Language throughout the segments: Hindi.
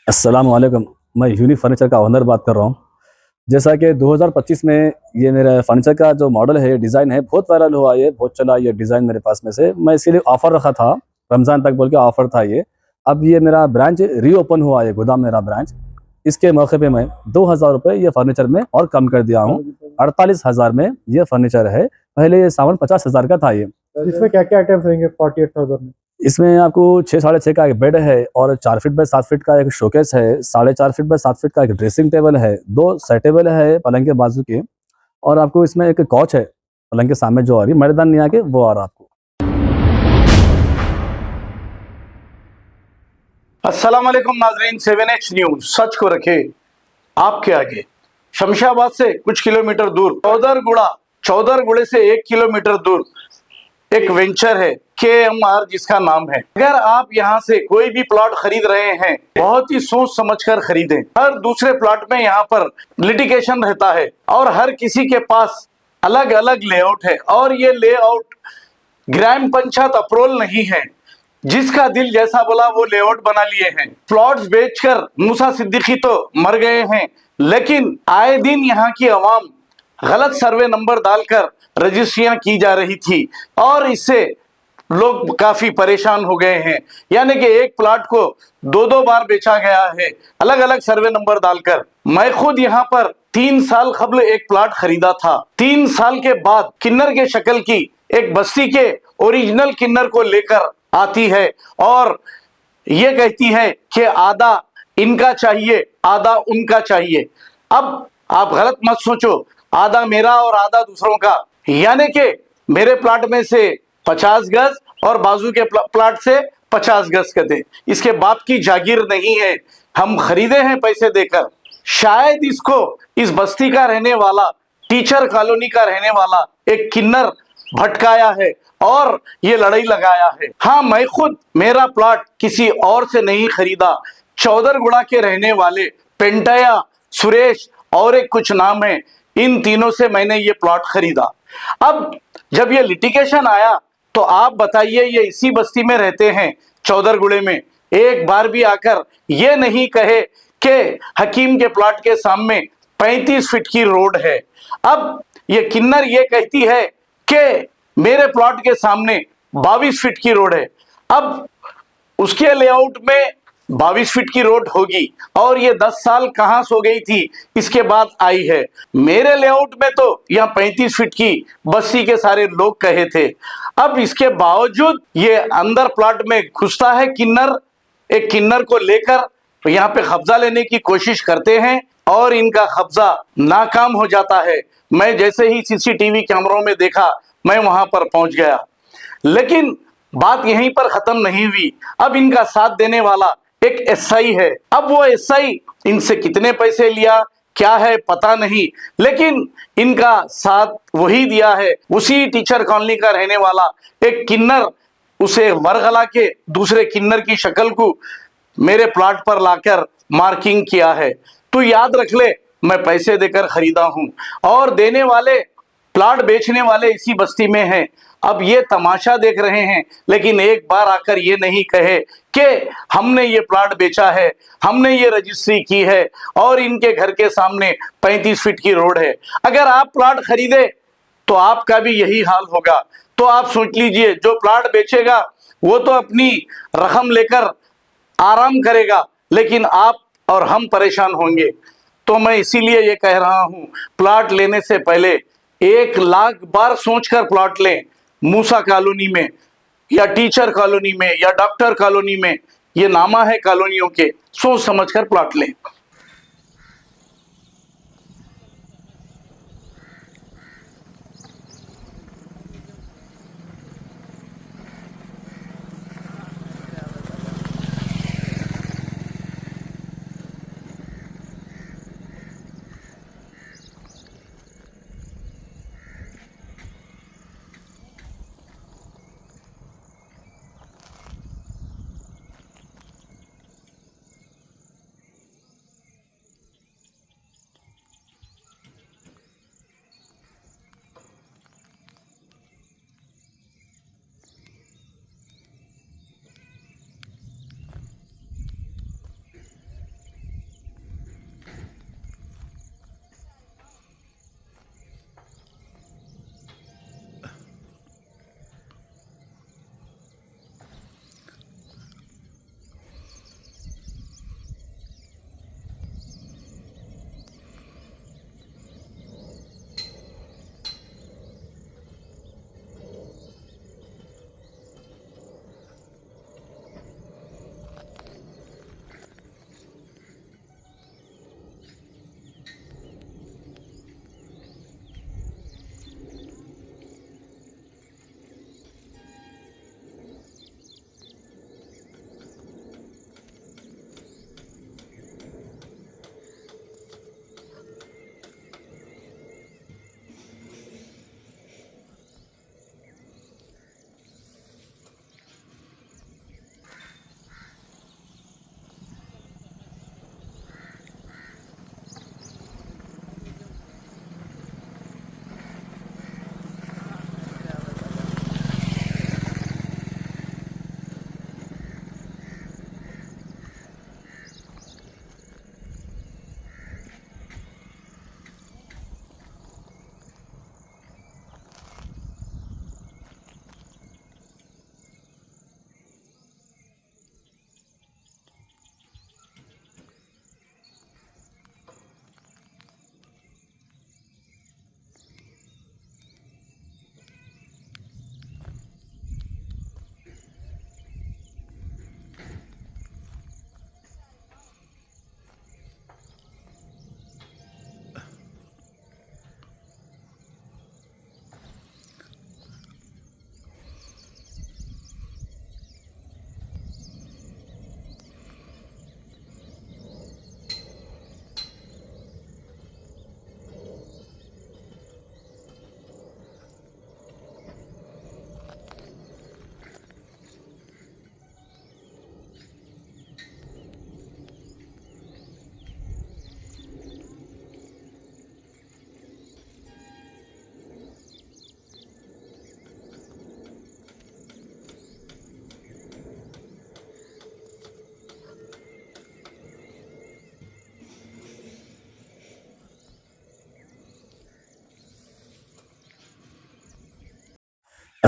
अस्सलाम वालेकुम। मैं यूनिक फर्नीचर का ओनर बात कर रहा हूँ। जैसा कि 2025 में ये मेरा फर्नीचर का जो मॉडल है, डिज़ाइन है, बहुत वायरल हुआ, ये बहुत चला ये डिज़ाइन मेरे पास में से। मैं इसीलिए ऑफ़र रखा था, रमज़ान तक बोल के ऑफ़र था ये। अब ये मेरा ब्रांच रीओपन हुआ है, गोदाम मेरा ब्रांच। इसके मौके पे मैं ₹2000 ये फर्नीचर में और कम कर दिया हूँ। 48,000 में ये फर्नीचर है। पहले ये सामान 50,000 का था ये। इसमें क्या क्या आइटम्स रहेंगे 48,000 में? इसमें आपको 6 साढ़े 6 का एक बेड है और 4 फीट बाय 7 फीट का एक शोकेस है, 4.5 फीट बाय 7 फीट का एक ड्रेसिंग टेबल है, 2 साइड टेबल है पलंग के बाजू के, और आपको इसमें एक कॉच है पलंग के सामने जो आ रही मर्दान नहीं आके वो आ रहा आपको। अस्सलाम वालेकुम नाजरीन, 7H न्यूज सच को रखे आपके आगे। शमशाबाद से कुछ किलोमीटर दूर चौधरगुड़े से 1 किलोमीटर दूर एक वेंचर है KMR जिसका नाम है। अगर आप यहाँ से कोई भी प्लॉट खरीद रहे हैं, बहुत ही सोच समझकर खरीदें। हर दूसरे प्लॉट में यहाँ पर लिटिगेशन रहता है और हर किसी के पास अलग अलग लेआउट है और ये लेआउट ग्राम पंचायत अप्रूवल नहीं है। जिसका दिल जैसा बोला वो लेआउट बना लिए हैं। प्लॉट्स बेचकर मूसा सिद्दीकी तो मर गए हैं, लेकिन आए दिन यहाँ की आवाम गलत सर्वे नंबर डालकर रजिस्ट्रियां की जा रही थी और इससे लोग काफी परेशान हो गए हैं। यानी कि एक प्लॉट को दो दो बार बेचा गया है अलग अलग सर्वे नंबर डालकर। मैं खुद यहाँ पर 3 साल कबल एक प्लॉट खरीदा था। 3 साल के बाद किन्नर के शक्ल की एक बस्ती के ओरिजिनल किन्नर को लेकर आती है और ये कहती है कि आधा इनका चाहिए आधा उनका चाहिए। अब आप गलत मत सोचो, आधा मेरा और आधा दूसरों का। यानी कि मेरे प्लाट में से 50 गज और बाजू के प्लाट से 50 गज का दे। इसके बाप की जागीर नहीं है, हम खरीदे हैं पैसे देकर। शायद इसको इस बस्ती का रहने वाला, टीचर कॉलोनी का रहने वाला एक किन्नर भटकाया है और ये लड़ाई लगाया है। हाँ, मैं खुद मेरा प्लॉट किसी और से नहीं खरीदा, चौधरगुड़ा के रहने वाले पेंटया, सुरेश और एक कुछ नाम है, इन तीनों से मैंने ये प्लॉट खरीदा। अब जब ये लिटिगेशन आया तो आप बताइए, ये इसी बस्ती में रहते हैं चौधरगुड़े में, एक बार भी आकर ये नहीं कहे कि हकीम के प्लॉट के सामने 35 फीट की रोड है। अब ये किन्नर ये कहती है कि मेरे प्लॉट के सामने 22 फीट की रोड है। अब उसके लेआउट में 22 फीट की रोड होगी और ये 10 साल कहां सो गई थी, इसके बाद आई है। मेरे लेआउट में तो यहां 35 फीट की बस्ती के सारे लोग कहे थे। अब इसके बावजूद ये अंदर प्लॉट में घुसता है किन्नर, एक किन्नर को लेकर यहाँ पे कब्जा लेने की कोशिश करते हैं और इनका कब्जा नाकाम हो जाता है। मैं जैसे ही CCTV कैमरों में देखा, मैं वहां पर पहुंच गया। लेकिन बात यहीं पर खत्म नहीं हुई। अब इनका साथ देने वाला एक SI है। अब वो SI इनसे कितने पैसे लिया क्या है पता नहीं, लेकिन इनका साथ वही दिया है, उसी टीचर कॉलोनी का रहने वाला एक किन्नर, उसे वरगला के दूसरे किन्नर की शक्ल को मेरे प्लॉट पर लाकर मार्किंग किया है। तू याद रख ले, मैं पैसे देकर खरीदा हूं और देने वाले, प्लॉट बेचने वाले इसी बस्ती में हैं। अब ये तमाशा देख रहे हैं, लेकिन एक बार आकर ये नहीं कहे कि हमने ये प्लॉट बेचा है, हमने ये रजिस्ट्री की है और इनके घर के सामने 35 फीट की रोड है। अगर आप प्लॉट खरीदे तो आपका भी यही हाल होगा। तो आप सोच लीजिए, जो प्लॉट बेचेगा वो तो अपनी रकम लेकर आराम करेगा, लेकिन आप और हम परेशान होंगे। तो मैं इसीलिए ये कह रहा हूं, प्लॉट लेने से पहले 1 लाख बार सोचकर प्लॉट लें। मूसा कॉलोनी में या टीचर कॉलोनी में या डॉक्टर कॉलोनी में, ये नामा है कॉलोनियों के, सोच समझकर प्लॉट लें।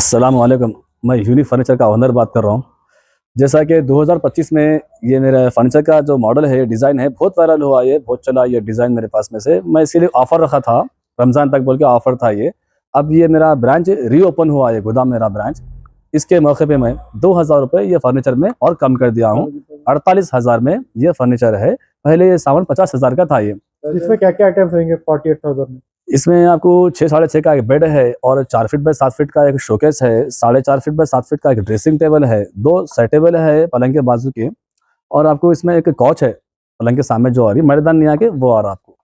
अस्सलाम वालेकुम। मैं यूनिक फर्नीचर का ओनर बात कर रहा हूँ। जैसा कि 2025 में ये मेरा फर्नीचर का जो मॉडल है, डिज़ाइन है, बहुत वायरल हुआ, ये बहुत चला ये डिज़ाइन मेरे पास में से। मैं इसीलिए ऑफ़र रखा था, रमज़ान तक बोल के ऑफ़र था ये। अब ये मेरा ब्रांच रीओपन हुआ है, गोदाम मेरा ब्रांच। इसके मौके पे मैं 2000 रुपये ये फर्नीचर में और कम कर दिया हूँ। 48,000 में ये फर्नीचर है। पहले ये सामान 50,000 का था ये। इसमें क्या क्या आइटम्स रहेंगे 48,000 में? इसमें आपको 6 साढ़े 6 का एक बेड है और 4 फीट बाय 7 फीट का एक शोकेस है, 4.5 फीट बाय 7 फीट का एक ड्रेसिंग टेबल है, 2 सेट टेबल है पलंग के बाजू के, और आपको इसमें एक कॉच है पलंग के सामने जो आ रही मैदान नहीं आके वो आ रहा आपको।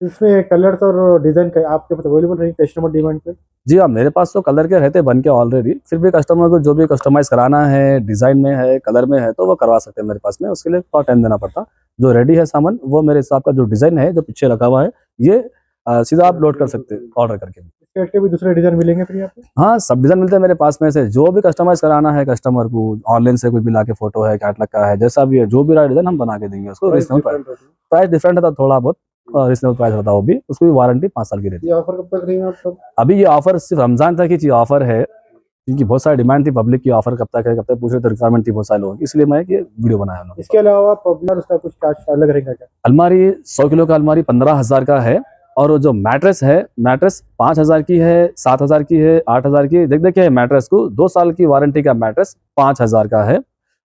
इसमें कलर्स और डिजाइन का आपके पास अवेलेबल रहेंगे कस्टमर डिमांड पे? जी हाँ, मेरे पास तो कलर के रहते बन के ऑलरेडी, फिर भी कस्टमर को जो भी कस्टमाइज कराना है, डिज़ाइन में है, कलर में है, तो वो करवा सकते हैं मेरे पास में। उसके लिए थोड़ा टाइम देना पड़ता। जो रेडी है सामान वो मेरे हिसाब का जो डिज़ाइन है, जो पीछे रखा हुआ है, ये सीधा आप लोड कर सकते हैं ऑर्डर करके। इसके हट के भी दूसरे डिजाइन मिलेंगे फिर यहाँ पे? हाँ, सब डिज़ाइन मिलते हैं मेरे पास में से। जो भी कस्टमाइज़ कराना है कस्टमर को, ऑनलाइन से कोई भी लाके फ़ोटो है, कैटलॉग का है, जैसा भी है, जो भी रहा डिज़ाइन हम बना के देंगे उसको। रीज़नेबल प्राइस डिफरेंट है, थोड़ा बहुत रीज़नेबल प्राइस रहता है वो भी। उसकी भी वारंटी 5 साल की रहती है। ये ऑफर कब तक रहेंगे आप सब? अभी ये ऑफ़र सिर्फ रमज़ान तक ही ऑफ़र है, क्योंकि बहुत सारी डिमांड थी पब्लिक की, ऑफ़र कब तक है, कब तक पूछ रहे थे, रिक्वायरमेंट थी बहुत सारे लोगों की, इसलिए मैं ये वीडियो बनाया हूँ। इसके अलावा पॉपुलर उसका कुछ चार्ज अलग रहेगा क्या? अलमारी 100 किलो का अलमारी 15,000 का है, और वो जो मैट्रेस है, मैट्रेस 5,000 की है, 7,000 की है, 8,000 की। देखिए मैट्रेस को 2 साल की वारंटी का मैट्रेस 5,000 का है,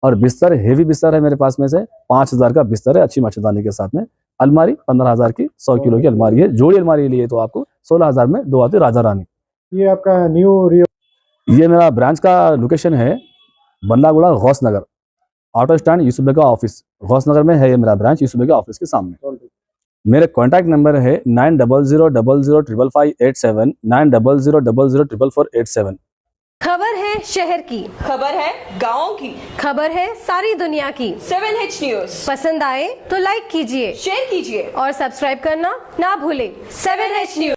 और बिस्तर हेवी बिस्तर है मेरे पास में से 5,000 का बिस्तर है, अच्छी मच्छरदानी के साथ में। अलमारी 15,000 की 100 किलो की अलमारी है। जोड़ी अलमारी लिए तो आपको 16,000 में 2 आती राजा रानी। ये आपका न्यू रियो ये मेरा ब्रांच का लोकेशन है बल्लागुड़ा गौस नगर, ऑटो स्टैंड यूसुफ बेग का ऑफिस गौस नगर में है ये मेरा ब्रांच, यूसुफ बेग का ऑफिस के सामने। मेरे कॉन्टैक्ट नंबर है 9000005587, 9000004487। खबर है शहर की, खबर है गाँव की, खबर है सारी दुनिया की। 7H न्यूज पसंद आए तो लाइक कीजिए, शेयर कीजिए और सब्सक्राइब करना ना भूलें। 7H news.